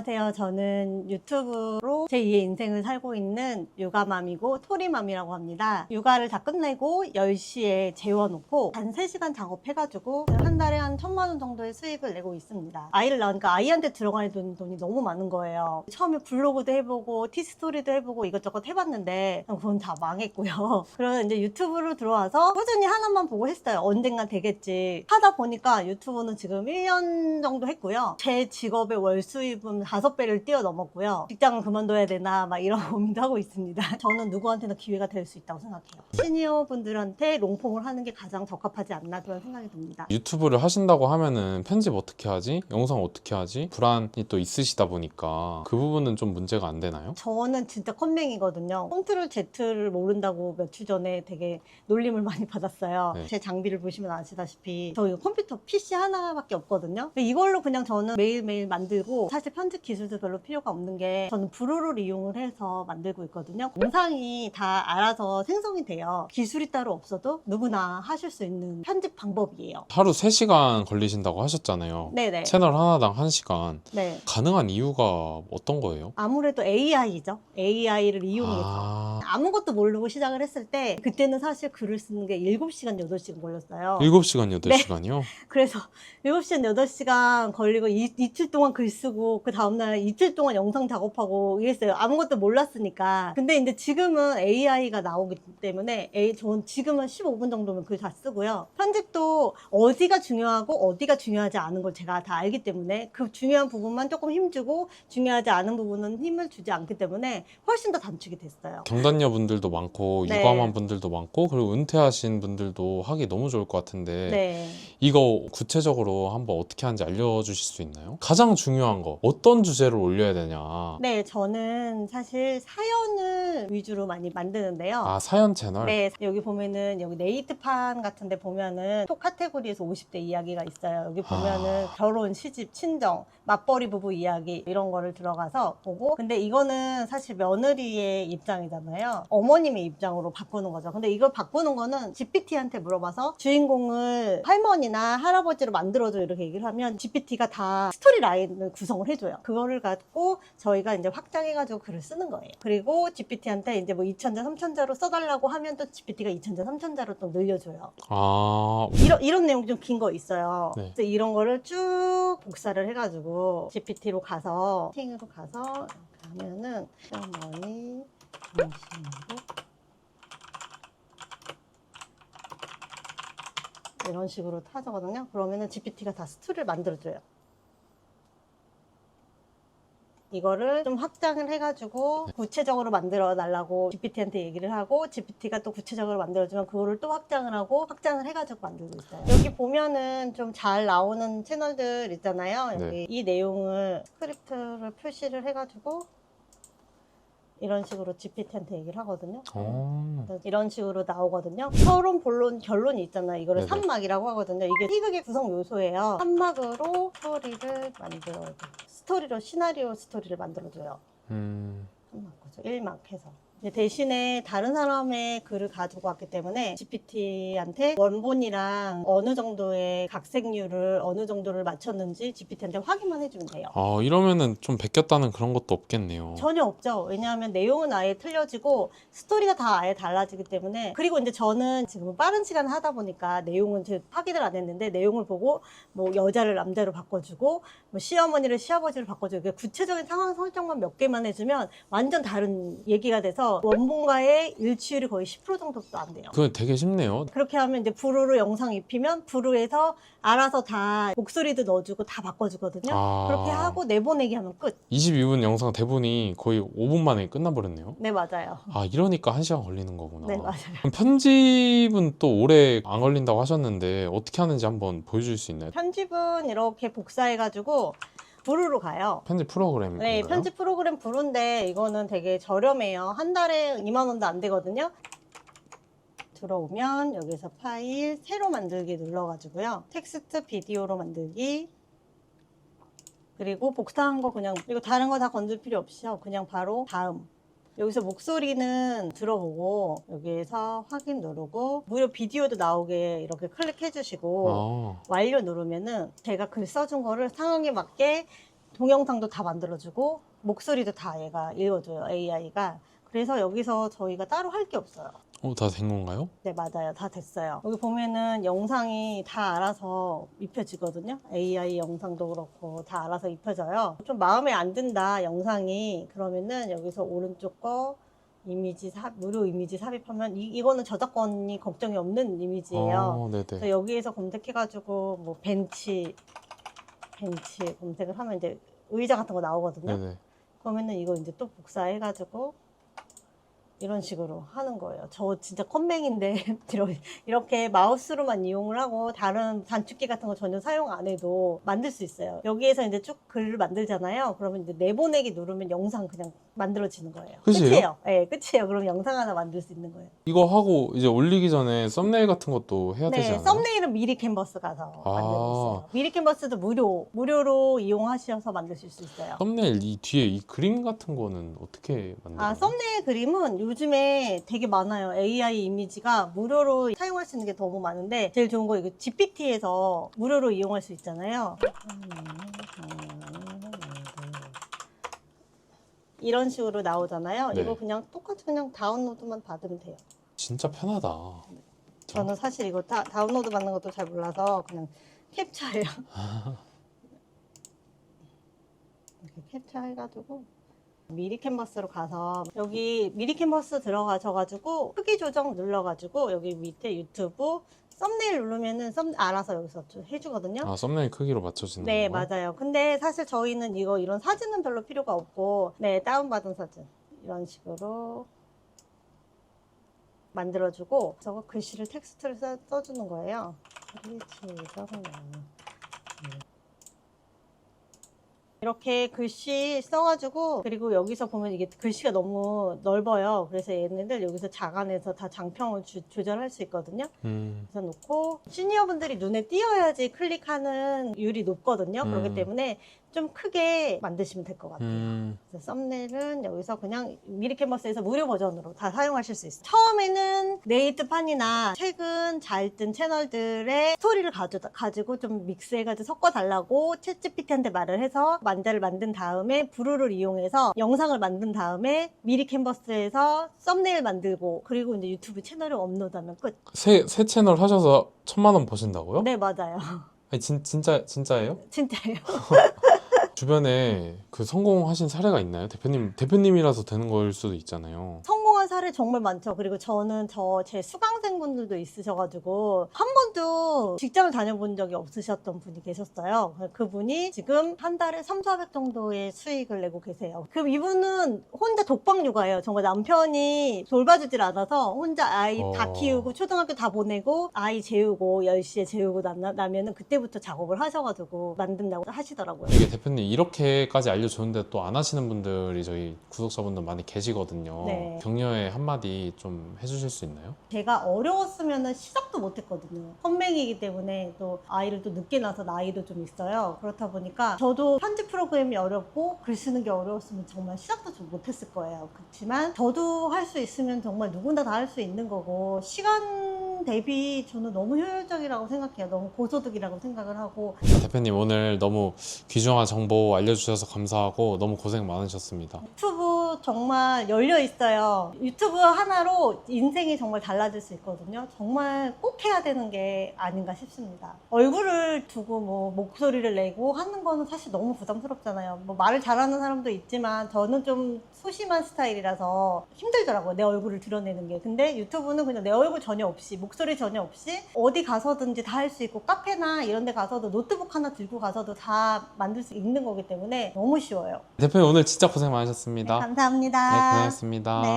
안녕하세요. 저는 유튜브로 제2의 인생을 살고 있는 육아맘이고 토리맘이라고 합니다. 육아를 다 끝내고 10시에 재워놓고 단 3시간 작업해가지고 한 달에 한 1,000만 원 정도의 수익을 내고 있습니다. 아이를 낳으니까 아이한테 들어가는 돈이 너무 많은 거예요. 처음에 블로그도 해보고 티스토리도 해보고 이것저것 해봤는데 그건 다 망했고요. 그래서 이제 유튜브로 들어와서 꾸준히 하나만 보고 했어요. 언젠간 되겠지. 하다 보니까 유튜브는 지금 1년 정도 했고요. 제 직업의 월 수입은 5배를 뛰어넘었고요. 직장은 그만둬야 되나 막 이런 고민도 하고 있습니다. 저는 누구한테나 기회가 될 수 있다고 생각해요. 시니어 분들한테 롱폼을 하는 게 가장 적합하지 않나 그런 생각이 듭니다. 유튜브를 하신다고 하면은 편집 어떻게 하지? 영상 어떻게 하지? 불안이 또 있으시다 보니까 그 부분은 좀 문제가 안 되나요? 저는 진짜 컴맹이거든요. 컨트롤 Z를 모른다고 며칠 전에 되게 놀림을 많이 받았어요. 네. 제 장비를 보시면 아시다시피 저 이거 컴퓨터 PC 하나밖에 없거든요. 이걸로 그냥 저는 매일매일 만들고 사실 편집 기술도 별로 필요가 없는 게 저는 브루를 이용을 해서 만들고 있거든요. 영상이 다 알아서 생성이 돼요. 기술이 따로 없어도 누구나 하실 수 있는 편집 방법이에요. 하루 3시간 걸리신다고 하셨잖아요. 네네. 채널 하나당 1시간. 네. 가능한 이유가 어떤 거예요? 아무래도 AI죠. AI를 이용해서. 아무것도 모르고 시작을 했을 때 그때는 사실 글을 쓰는 게 7시간, 8시간 걸렸어요. 7시간, 8시간이요? 그래서 7시간, 8시간 걸리고 이틀 동안 글 쓰고 그 다음날 이틀 동안 영상 작업하고 이랬어요. 아무것도 몰랐으니까. 근데 이제 지금은 AI가 나오기 때문에 저는 지금은 15분 정도면 글 다 쓰고요. 편집도 어디가 중요하고 어디가 중요하지 않은 걸 제가 다 알기 때문에 그 중요한 부분만 조금 힘주고 중요하지 않은 부분은 힘을 주지 않기 때문에 훨씬 더 단축이 됐어요. 경단녀 분들도 많고 네. 육아맘 분들도 많고 그리고 은퇴하신 분들도 하기 너무 좋을 것 같은데 네. 이거 구체적으로 한번 어떻게 하는지 알려주실 수 있나요? 가장 중요한 거 어떤 주제를 올려야 되냐. 네, 저는 사실 사연을 위주로 많이 만드는데요. 아, 사연 채널? 네, 여기 보면은 여기 네이트판 같은 데 보면은 톡 카테고리에서 50대 이야기가 있어요. 여기 보면은 결혼, 시집, 친정, 맞벌이 부부 이야기 이런 거를 들어가서 보고 근데 이거는 사실 며느리의 입장이잖아요. 어머님의 입장으로 바꾸는 거죠. 근데 이걸 바꾸는 거는 GPT한테 물어봐서 주인공을 할머니나 할아버지로 만들어줘 이렇게 얘기를 하면 GPT가 다 스토리 라인을 구성을 해줘요. 그거를 갖고 저희가 이제 확장해가지고 글을 쓰는 거예요. 그리고 GPT한테 이제 뭐 2천자, 3천자로 써달라고 하면 또 GPT가 2천자, 3천자로 또 늘려줘요. 아, 이런 내용 좀 긴 거 있어요. 네. 그래서 이런 거를 쭉 복사를 해가지고 GPT로 가서 팅으로 가서 이렇게 하면은 시어머니 중심으로 이런 식으로 타자거든요. 그러면은 GPT가 다 스토리를 만들어줘요. 이거를 좀 확장을 해가지고 구체적으로 만들어 달라고 GPT한테 얘기를 하고 GPT가 또 구체적으로 만들어주면 그거를 또 확장을 하고 확장을 해가지고 만들고 있어요. 여기 보면은 좀 잘 나오는 채널들 있잖아요. 여기 네. 이 내용을 스크립트를 표시를 해가지고 이런 식으로 GPT한테 얘기를 하거든요. 그래서 이런 식으로 나오거든요. 서론, 본론, 결론이 있잖아요. 이거를 네네. 3막이라고 하거든요. 이게 희극의 구성 요소예요. 3막으로 스토리를 만들어요. 스토리로 시나리오 스토리를 만들어줘요. 3막 거죠. 1막 해서. 대신에 다른 사람의 글을 가지고 왔기 때문에 GPT한테 원본이랑 어느 정도의 각색률을 어느 정도를 맞췄는지 GPT한테 확인만 해주면 돼요. 아, 이러면은 좀 베꼈다는 그런 것도 없겠네요. 전혀 없죠. 왜냐하면 내용은 아예 틀려지고 스토리가 다 아예 달라지기 때문에. 그리고 이제 저는 지금 빠른 시간을 하다 보니까 내용은 제가 확인을 안 했는데 내용을 보고 뭐 여자를 남자로 바꿔주고 뭐 시어머니를 시아버지로 바꿔주고 구체적인 상황 설정만 몇 개만 해주면 완전 다른 얘기가 돼서 원본과의 일치율이 거의 10% 정도도 안 돼요. 그건 되게 쉽네요. 그렇게 하면 이제 부루로 영상 입히면 부루에서 알아서 다 목소리도 넣어주고 다 바꿔주거든요. 아. 그렇게 하고 내보내기 하면 끝. 22분 영상 대본이 거의 5분 만에 끝나버렸네요. 네, 맞아요. 아, 이러니까 1시간 걸리는 거구나. 네, 맞아요. 그럼 편집은 또 오래 안 걸린다고 하셨는데 어떻게 하는지 한번 보여줄 수 있나요? 편집은 이렇게 복사해가지고 부루로 가요. 편집 프로그램인가요? 네, 편집 프로그램 부루인데 이거는 되게 저렴해요. 한 달에 2만 원도 안 되거든요. 들어오면 여기서 파일 새로 만들기 눌러가지고요. 텍스트 비디오로 만들기 그리고 복사한 거 그냥 이거 다른 거 다 건들 필요 없이요. 그냥 바로 다음. 여기서 목소리는 들어보고 여기에서 확인 누르고 무료 비디오도 나오게 이렇게 클릭해 주시고 완료 누르면은 제가 글 써준 거를 상황에 맞게 동영상도 다 만들어주고 목소리도 다 얘가 읽어줘요, AI가. 그래서 여기서 저희가 따로 할 게 없어요. 다 된 건가요? 네, 맞아요. 다 됐어요. 여기 보면은 영상이 다 알아서 입혀지거든요. AI 영상도 그렇고 다 알아서 입혀져요. 좀 마음에 안 든다, 영상이. 그러면은 여기서 오른쪽 거 무료 이미지 삽입하면 이거는 저작권이 걱정이 없는 이미지예요. 네네. 그래서 여기에서 검색해가지고 뭐 벤치 검색을 하면 이제 의자 같은 거 나오거든요. 네네. 그러면은 이거 이제 또 복사해가지고 이런 식으로 하는 거예요. 저 진짜 컴맹인데 이렇게 마우스로만 이용을 하고 다른 단축키 같은 거 전혀 사용 안 해도 만들 수 있어요. 여기에서 이제 쭉 글을 만들잖아요. 그러면 이제 내보내기 누르면 영상 그냥 만들어지는 거예요. 끝이에요? 끝이에요. 네, 끝이에요. 그럼 영상 하나 만들 수 있는 거예요. 이거 하고 이제 올리기 전에 썸네일 같은 것도 해야 되지 네, 않아요? 썸네일은 미리 캔버스 가서 만들고 있어요. 미리 캔버스도 무료로 이용하셔서 만드실 수 있어요. 썸네일 이 뒤에 이 그림 같은 거는 어떻게 만들어요? 썸네일 그림은 요즘에 되게 많아요. AI 이미지가 무료로 사용할 수 있는 게 너무 많은데 제일 좋은 거 이거 GPT에서 무료로 이용할 수 있잖아요. 이런 식으로 나오잖아요. 네. 이거 그냥 똑같이 그냥 다운로드만 받으면 돼요. 진짜 편하다. 저는 사실 이거 다운로드 받는 것도 잘 몰라서 그냥 캡처해요. 이렇게 캡처해가지고 미리 캔버스로 가서 여기 미리 캔버스 들어가셔가지고 크기 조정 눌러가지고 여기 밑에 유튜브 썸네일 누르면은 알아서 여기서 좀 해주거든요. 썸네일 크기로 맞춰지는 네, 건가요? 맞아요. 근데 사실 저희는 이런 사진은 별로 필요가 없고, 네, 다운받은 사진. 이런 식으로 만들어주고, 저거 글씨를 텍스트를 써주는 거예요. 이렇게 글씨 써가지고, 그리고 여기서 보면 이게 글씨가 너무 넓어요. 그래서 얘네들 여기서 자간해서 다 장평을 조절할 수 있거든요. 그래서 놓고, 시니어분들이 눈에 띄어야지 클릭하는 율이 높거든요. 그렇기 때문에 좀 크게 만드시면 될 것 같아요. 그래서 썸네일은 여기서 그냥 미리 캔버스에서 무료 버전으로 다 사용하실 수 있어요. 처음에는 네이트판이나 최근 잘 뜬 채널들의 스토리를 가지고 좀 믹스해가지고 섞어달라고 챗GPT한테 말을 해서 만자를 만든 다음에 브루를 이용해서 영상을 만든 다음에 미리 캔버스에서 썸네일 만들고 그리고 이제 유튜브 채널을 업로드하면 끝. 새 채널 하셔서 1,000만 원 버신다고요? 네, 맞아요. 아니, 진짜예요? 진짜예요. 주변에 그 성공하신 사례가 있나요? 대표님이라서 되는 걸 수도 있잖아요. 성공한 사례 정말 많죠. 그리고 저는 제 수강생분들도 있으셔가지고 한 번도 직장을 다녀본 적이 없으셨던 분이 계셨어요. 그분이 지금 한 달에 300~400 정도의 수익을 내고 계세요. 그럼 이분은 혼자 독박 육아예요. 정말 남편이 돌봐주질 않아서 혼자 아이 다 키우고 초등학교 다 보내고 아이 재우고 10시에 재우고 나면은 그때부터 작업을 하셔가지고 만든다고 하시더라고요. 이게 대표님 이렇게까지 알려줬는데 또 안 하시는 분들이 저희 구독자분들 많이 계시거든요. 네. 격려의 한마디 좀 해주실 수 있나요? 제가 어려웠으면 시작도 못했거든요. 컴맹이기 때문에 또 아이를 또 늦게 낳아서 나이도 좀 있어요. 그렇다 보니까 저도 편집 프로그램이 어렵고 글 쓰는 게 어려웠으면 정말 시작도 좀 못했을 거예요. 그렇지만 저도 할 수 있으면 정말 누구나 다 할 수 있는 거고 시간 대비 저는 너무 효율적이라고 생각해요. 너무 고소득이라고 생각을 하고. 대표님 오늘 너무 귀중한 정보 알려주셔서 감사하고 너무 고생 많으셨습니다. 유튜브 정말 열려 있어요. 유튜브 하나로 인생이 정말 달라질 수 있거든요. 정말 꼭 해야 되는 게 아닌가 싶습니다. 얼굴을 두고 뭐 목소리를 내고 하는 거는 사실 너무 부담스럽잖아요. 뭐 말을 잘하는 사람도 있지만 저는 좀 소심한 스타일이라서 힘들더라고요. 내 얼굴을 드러내는 게. 근데 유튜브는 그냥 내 얼굴 전혀 없이 목소리 전혀 없이 어디 가서든지 다 할 수 있고 카페나 이런 데 가서도 노트북 하나 들고 가서도 다 만들 수 있는 거기 때문에 너무 쉬워요. 대표님 오늘 진짜 고생 많으셨습니다. 네, 감사합니다. 네, 고생하셨습니다. 네.